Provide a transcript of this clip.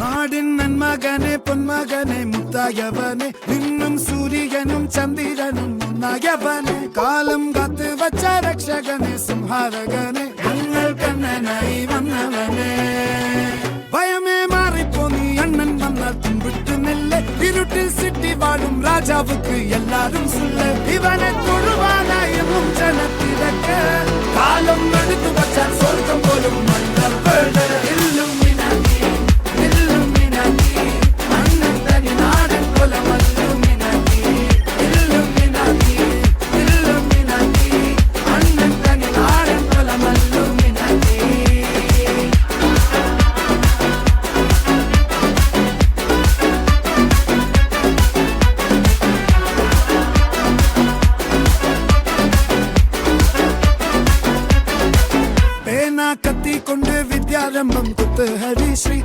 നാടിൻ നന്മകനെ പൊന്മകനെ മുത്തായവനെ നിന്നും സൂര്യനും ചന്ദ്രനും ഒന്നായവനെ കാലം കാത്ത് വച്ച രക്ഷകനെ സംഹാരകനെ ഞങ്ങൾ കണ്ണനായി വന്നവനെ ഭയമേ മാറിപ്പോ നീ അണ്ണൻ വന്നാൽ തുമ്പിട്ട് നെല്ല് ഇരുട്ടിൽ സിറ്റി വാഴും രാജാവുക്ക് എല്ലാരും സുല്ല് ഇവനെ തൊഴുവാനായും ജനത്തിരക്ക് കാലം എടുത്തു വച്ചാൽ സ്വർഗം പോലും മണ്ണ കത്തിക്കൊണ്ട് വിദ്യാരംഭം കുത്ത് ഹരിശ്രീ